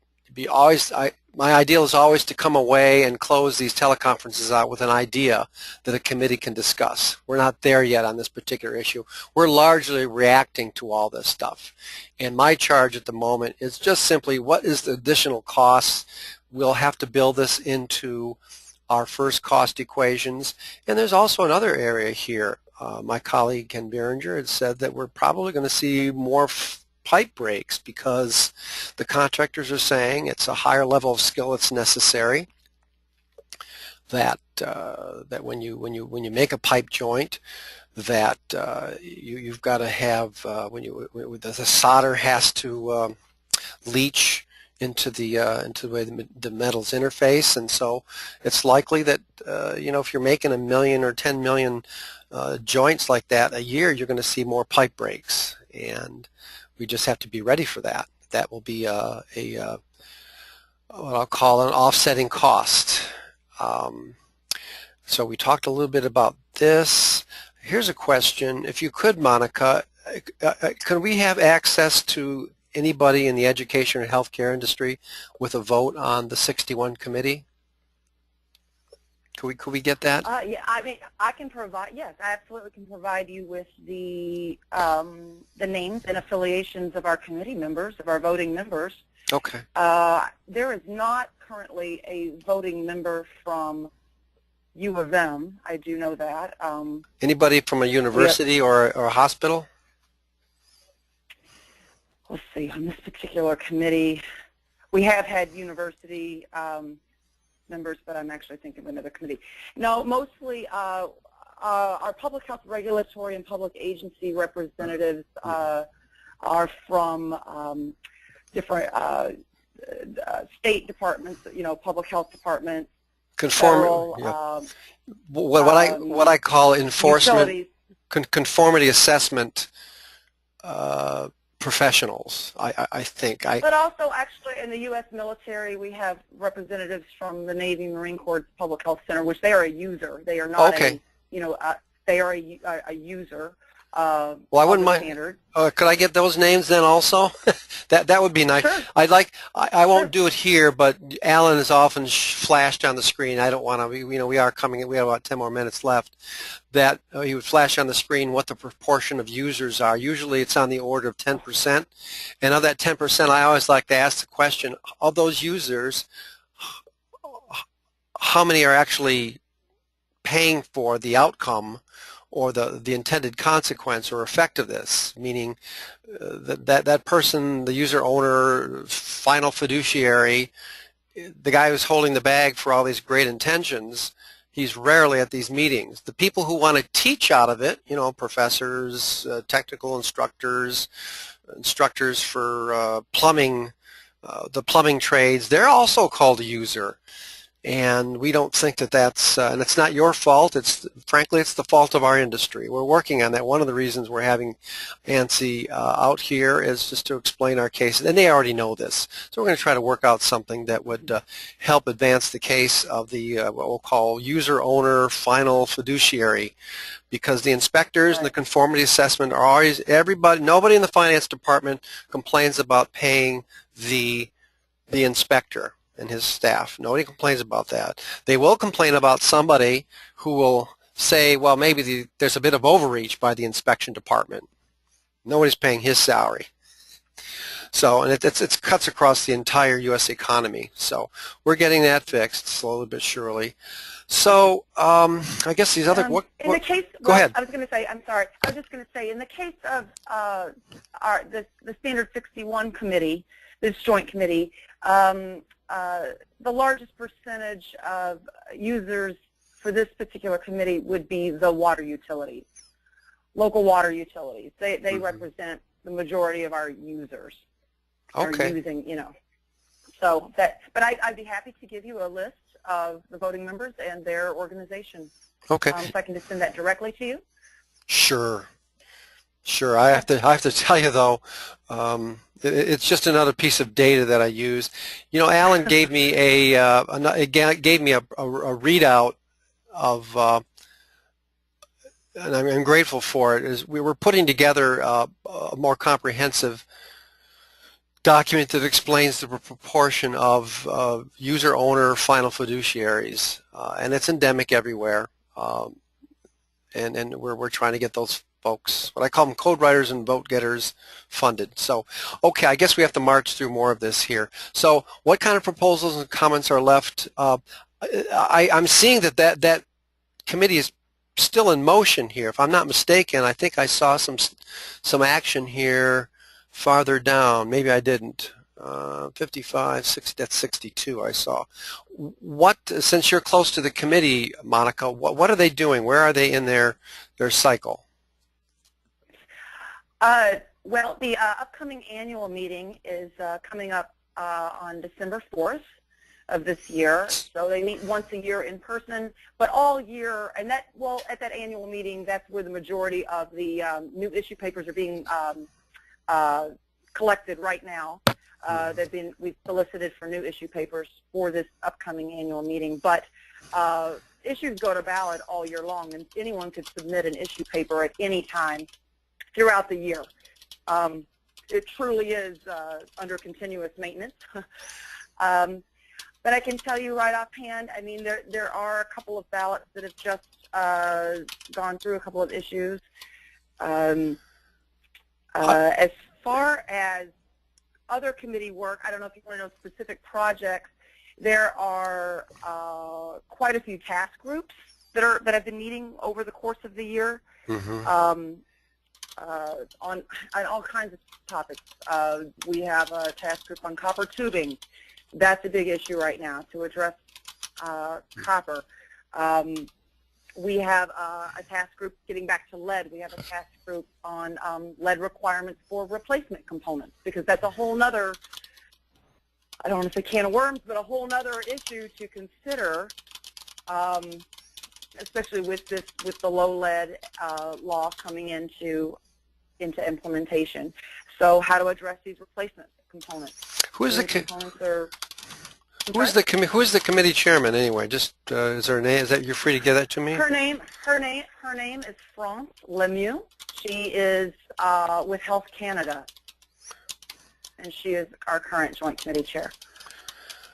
my ideal is always to come away and close these teleconferences out with an idea that a committee can discuss. We're not there yet on this particular issue. We're largely reacting to all this stuff. And my charge at the moment is just simply, what is the additional costs? We'll have to build this into our first cost equations. And there's also another area here. My colleague Ken Berenger had said that we're probably going to see more pipe breaks because the contractors are saying it's a higher level of skill that's necessary. That when you make a pipe joint, that you've got to have the solder has to leach into the way the metals interface, and so it's likely that if you're making 1 million or 10 million joints like that a year, you're going to see more pipe breaks, and we just have to be ready for that. That will be what I'll call an offsetting cost. So we talked a little bit about this. Here's a question. If you could, Monica, can we have access to anybody in the education and healthcare industry with a vote on the 61 committee? Could we get that? Yeah, I mean, I can provide. Yes, I absolutely can provide you with the names and affiliations of our committee members, of our voting members. Okay. There is not currently a voting member from U of M. I do know that. Anybody from a university or a hospital? Let's see, on this particular committee, we have had university members, but I'm actually thinking of another committee. No, mostly our public health regulatory and public agency representatives are from different state departments, public health departments, federal, what I call enforcement, conformity assessment professionals, I think. But also, actually, in the U.S. military, we have representatives from the Navy Marine Corps Public Health Center, which they are a user. They are not they are a user. Well, I wouldn't mind. Could I get those names then also? that would be nice. Sure. I won't do it here, but Alan is often flashed on the screen. I don't want to. We are coming. We have about 10 more minutes left. That he would flash on the screen what the proportion of users are. Usually, it's on the order of 10%. And of that 10%, I always like to ask the question: of those users, how many are actually paying for the outcome or the intended consequence or effect of this, meaning that person, the user owner, final fiduciary, the guy who's holding the bag for all these great intentions, he's rarely at these meetings. The people who want to teach out of it, professors, technical instructors, instructors for plumbing, the plumbing trades, they're also called a user. And we don't think that that's, and it's not your fault. Frankly, it's the fault of our industry. We're working on that. One of the reasons we're having ANSI out here is just to explain our case, and they already know this. So we're going to try to work out something that would help advance the case of the what we'll call user-owner final fiduciary, because the inspectors and the conformity assessment are always nobody in the finance department complains about paying the inspector and his staff. Nobody complains about that. They will complain about somebody who will say, well, maybe there's a bit of overreach by the inspection department. Nobody's paying his salary. So, and it cuts across the entire U.S. economy. So we're getting that fixed slowly but surely. So I guess these other... go ahead. I was going to say, I'm sorry. I was just going to say, in the case of the Standard 61 committee, this joint committee, the largest percentage of users for this particular committee would be the water utilities, local water utilities. They represent the majority of our users. Okay. Are using, so that. But I'd be happy to give you a list of the voting members and their organization. Okay. So I can just send that directly to you. Sure. Sure. I have to tell you though. It's just another piece of data that I use. Alan gave me a readout of, and I'm grateful for it. Is we were putting together a more comprehensive document that explains the proportion of user owner final fiduciaries, and it's endemic everywhere. And we're trying to get those folks, what I call them code writers and vote getters, funded. So, okay, I guess we have to march through more of this here. So what kind of proposals and comments are left? I'm seeing that committee is still in motion here. If I'm not mistaken, I think I saw some action here farther down. Maybe I didn't. 55, 60, that's 62 I saw. What, since you're close to the committee, Monica, what are they doing? Where are they in their cycle? Well, the upcoming annual meeting is coming up on December 4th of this year. So they meet once a year in person, but all year, and at that annual meeting, that's where the majority of the new issue papers are being collected right now. We've solicited for new issue papers for this upcoming annual meeting, but issues go to ballot all year long, and anyone could submit an issue paper at any time throughout the year. It truly is under continuous maintenance. But I can tell you right offhand, I mean, there are a couple of ballots that have just gone through a couple of issues. As far as other committee work, I don't know if you want to know specific projects. There are quite a few task groups that have been meeting over the course of the year. Mm-hmm. On all kinds of topics. We have a task group on copper tubing. That's a big issue right now to address copper. We have a task group getting back to lead. We have a task group on lead requirements for replacement components, because that's a whole nother, I don't want to say can of worms, but a whole nother issue to consider, especially with the low lead law coming into implementation. So how to address these replacement components. Who is the committee chairman anyway? Just is there a name? Is that, you're free to give that to me? Her name is France Lemieux. She is with Health Canada, and she is our current joint committee chair.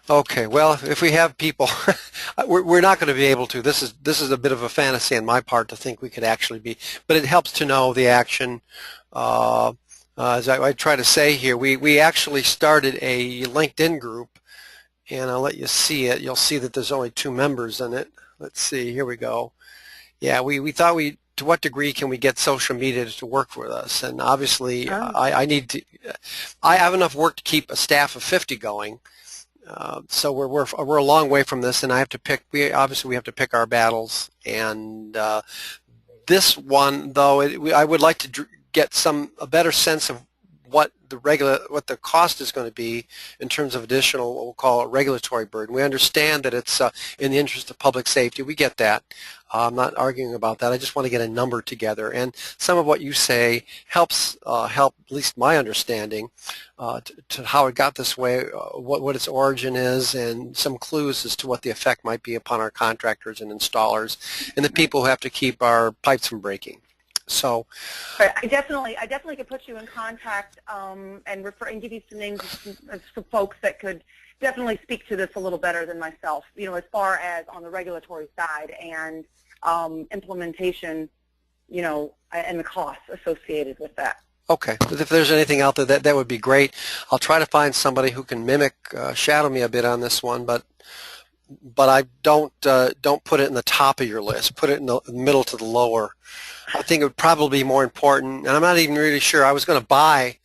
Okay, well, if we have people, we're not going to be able to. This is a bit of a fantasy on my part to think we could actually be, but it helps to know the action. As I try to say here, we actually started a LinkedIn group, and I'll let you see it. You'll see that there's only 2 members in it. Let's see, here we go. Yeah, we thought to what degree can we get social media to work with us? And obviously, I have enough work to keep a staff of 50 going. So we're a long way from this, and I have to pick. We have to pick our battles. And this one, though, I would like to get a better sense of what the cost is going to be in terms of additional, what we'll call a regulatory burden. We understand that it's in the interest of public safety. We get that. I'm not arguing about that. I just want to get a number together. And some of what you say helps help, at least my understanding, to how it got this way, what its origin is, and some clues as to what the effect might be upon our contractors and installers and the people who have to keep our pipes from breaking. So, I definitely could put you in contact and give you some names of some folks that could definitely speak to this a little better than myself. You know, as far as on the regulatory side and implementation, you know, and the costs associated with that. Okay, if there's anything out there, that would be great. I'll try to find somebody who can shadow me a bit on this one, but I don't put it in the top of your list. Put it in the middle to the lower. I think it would probably be more important, and I'm not even really sure. I was going to buy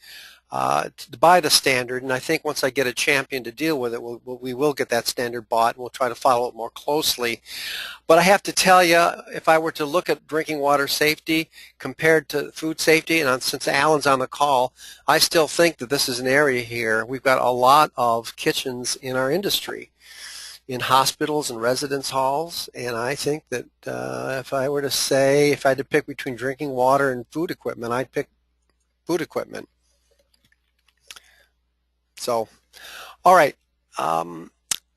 the standard, and I think once I get a champion to deal with it, we will get that standard bought, and we'll try to follow it more closely. But I have to tell you, if I were to look at drinking water safety compared to food safety, and since Alan's on the call, I still think that this is an area here. We've got a lot of kitchens in our industry, in hospitals and residence halls, and I think that if I were to say, if I had to pick between drinking water and food equipment, I'd pick food equipment. So, all right.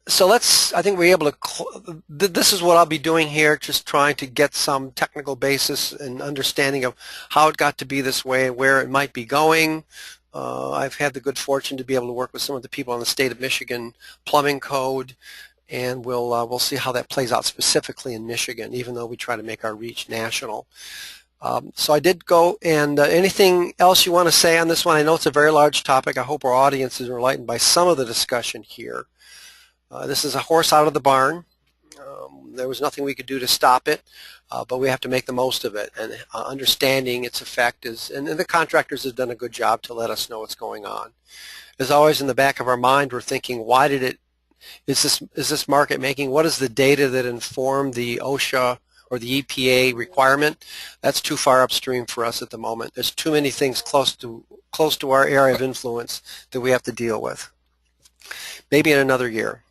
So I think we're able to, this is what I'll be doing here, just trying to get some technical basis and understanding of how it got to be this way, where it might be going. I've had the good fortune to be able to work with some of the people on the state of Michigan plumbing code, and we'll see how that plays out specifically in Michigan, even though we try to make our reach national. So I did go, and anything else you want to say on this one? I know it's a very large topic. I hope our audience is enlightened by some of the discussion here. This is a horse out of the barn. There was nothing we could do to stop it, but we have to make the most of it, and understanding its effect is, and the contractors have done a good job to let us know what's going on. As always, in the back of our mind, we're thinking, why did it, is this market making, what is the data that informed the OSHA or the EPA requirement? That's too far upstream for us at the moment. There's too many things close to our area of influence that we have to deal with. Maybe in another year.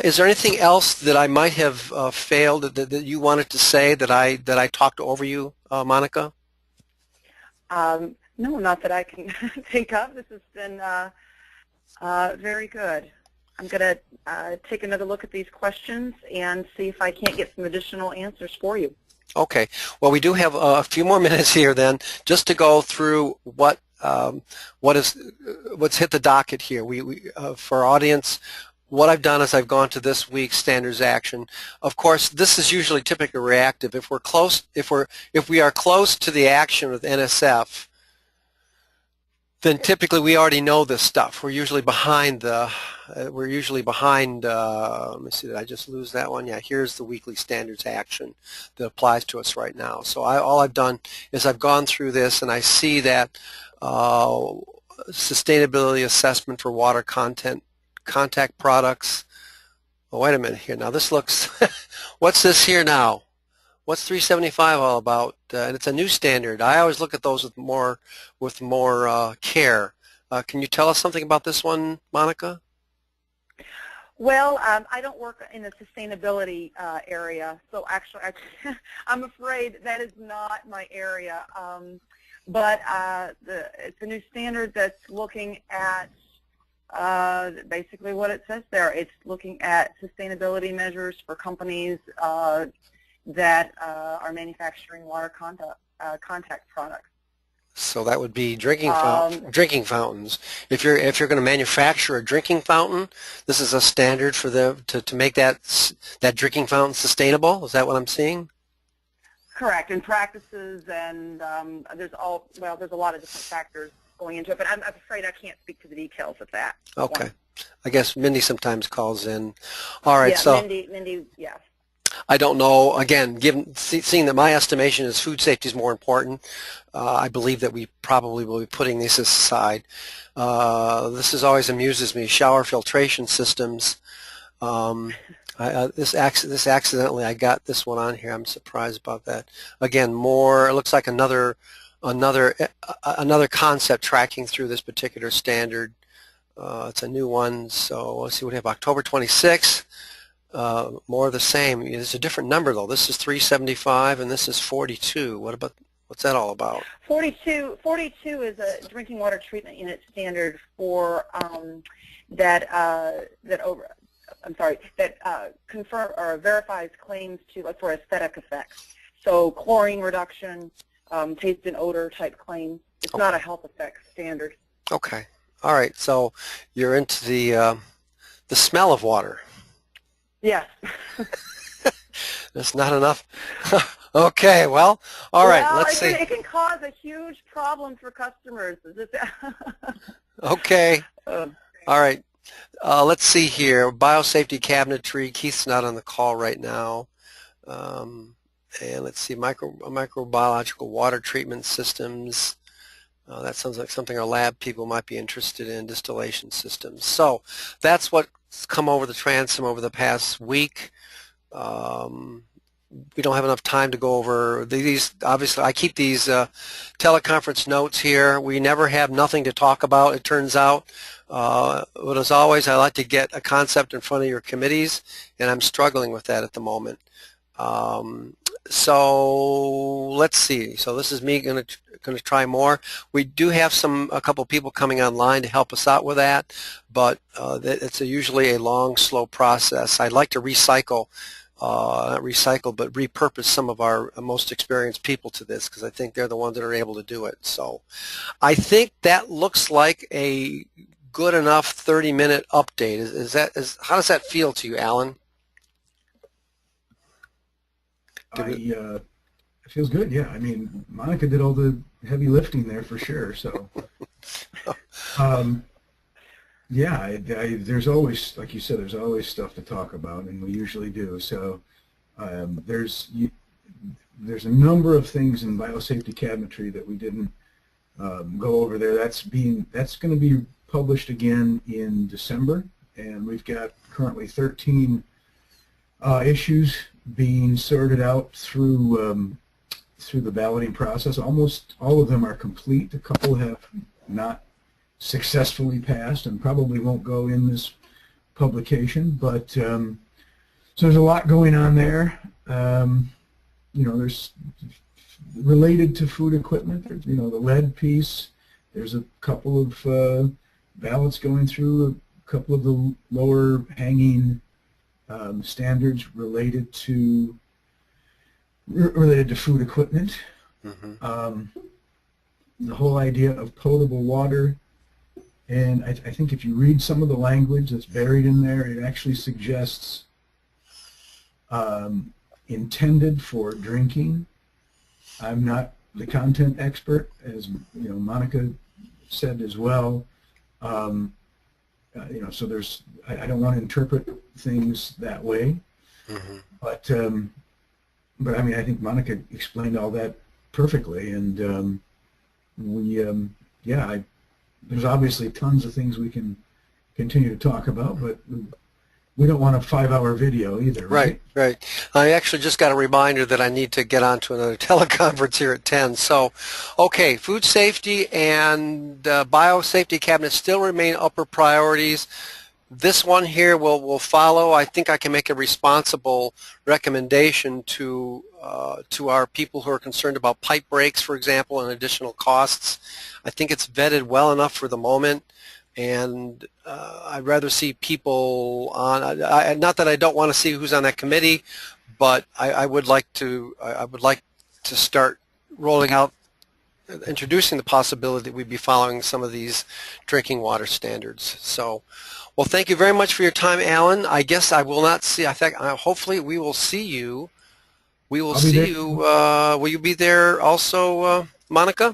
Is there anything else that I might have failed that you wanted to say that I talked over you, Monica? No, not that I can think of. This has been very good. I'm going to take another look at these questions and see if I can't get some additional answers for you. Okay. Well, we do have a few more minutes here then, just to go through what's hit the docket here. For our audience, what I've done is I've gone to this week's standards action. Of course, this is usually typically reactive. If we are close to the action with NSF, then typically we already know this stuff. We're usually behind let me see, did I just lose that one? Yeah, here's the weekly standards action that applies to us right now. So all I've done is I've gone through this, and I see that sustainability assessment for water contact products. Oh, wait a minute here. Now this looks, what's this here now? What's 375 all about? And it's a new standard. I always look at those with more care. Can you tell us something about this one, Monica? Well, I don't work in the sustainability area, so actually I'm afraid that is not my area. But it's a new standard that's looking at basically what it says there. It's looking at sustainability measures for companies that are manufacturing water contact products. So that would be drinking fountains. If you're going to manufacture a drinking fountain, this is a standard for them to make that drinking fountain sustainable. Is that what I'm seeing? Correct. And practices, and there's a lot of different factors going into it. But I'm afraid I can't speak to the details of that. Okay. One. I guess Mindy sometimes calls in. All right. Yeah, so Mindy, yes. I don't know. Again, seeing that my estimation is food safety is more important, I believe that we probably will be putting this aside. This always amuses me. Shower filtration systems. This accidentally, I got this one on here. I'm surprised about that. Again, more. It looks like another concept tracking through this particular standard. It's a new one. So let's see what we have. October 26th. More of the same. It's a different number though. This is 375 and this is 42. What's that all about? 42 is a drinking water treatment unit standard for that confirm or verifies claims for aesthetic effects. So chlorine reduction, taste and odor type claims. It's not a health effects standard. Okay. All right. So you're into the smell of water. Yes. That's not enough. Okay, well, all right, let's see. It can cause a huge problem for customers. Okay. All right. Let's see here. Biosafety cabinetry. Keith's not on the call right now. And let's see, microbiological water treatment systems. That sounds like something our lab people might be interested in, distillation systems. So that's what's come over the transom over the past week. We don't have enough time to go over these. Obviously, I keep these teleconference notes here. We never have nothing to talk about, it turns out. But as always, I like to get a concept in front of your committees, and I'm struggling with that at the moment. So let's see. So this is me going to try more. We do have a couple people coming online to help us out with that, but it's usually a long, slow process. I'd like to recycle, not recycle, but repurpose some of our most experienced people to this because I think they're the ones that are able to do it. So I think that looks like a good enough 30-minute update. How does that feel to you, Alan? It feels good, yeah. I mean, Monica did all the heavy lifting there for sure. So, yeah, there's always, like you said, there's always stuff to talk about, and we usually do. So, There's a number of things in biosafety cabinetry that we didn't go over there. That's going to be published again in December, and we've got currently 13 issues being sorted out through the balloting process. Almost all of them are complete. A couple have not successfully passed and probably won't go in this publication, but so there's a lot going on there. There's related to food equipment. There's, the lead piece. There's a couple of ballots going through, a couple of the lower hanging standards related to food equipment. Mm-hmm. The whole idea of potable water, and I think if you read some of the language that's buried in there, it actually suggests intended for drinking. I'm not the content expert, as Monica said as well. So there's I don't want to interpret things that way, mm-hmm. but I mean I think Monica explained all that perfectly, and there's obviously tons of things we can continue to talk about, but we don't want a 5-hour video either, right? Right. I actually just got a reminder that I need to get on to another teleconference here at 10. So, okay, food safety and biosafety cabinets still remain upper priorities. This one here will follow. I think I can make a responsible recommendation to our people who are concerned about pipe breaks, for example, and additional costs. I think it's vetted well enough for the moment. And I'd rather see people on. Not that I don't want to see who's on that committee, but I would like to start rolling out, introducing the possibility that we'd be following some of these drinking water standards. So, well, thank you very much for your time, Alan. I guess I will not see. I think hopefully we will see you. We will see you. Will you be there also, Monica?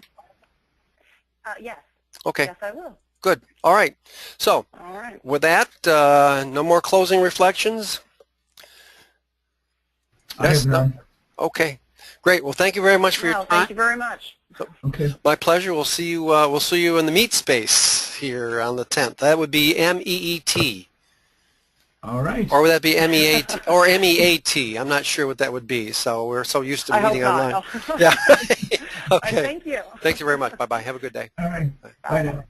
Yes. Okay. Yes, I will. Good. All right. So, all right. With that, no more closing reflections? I have none. Okay. Great. Well, thank you very much for your time. Thank you very much. Okay. My pleasure. We'll see you. We'll see you in the meet space here on the 10th. That would be MEET. All right. Or would that be MEAT or MEAT? I'm not sure what that would be. So we're so used to meeting online. Yeah. Okay. Thank you. Thank you very much. Bye bye. Have a good day. All right. Bye now.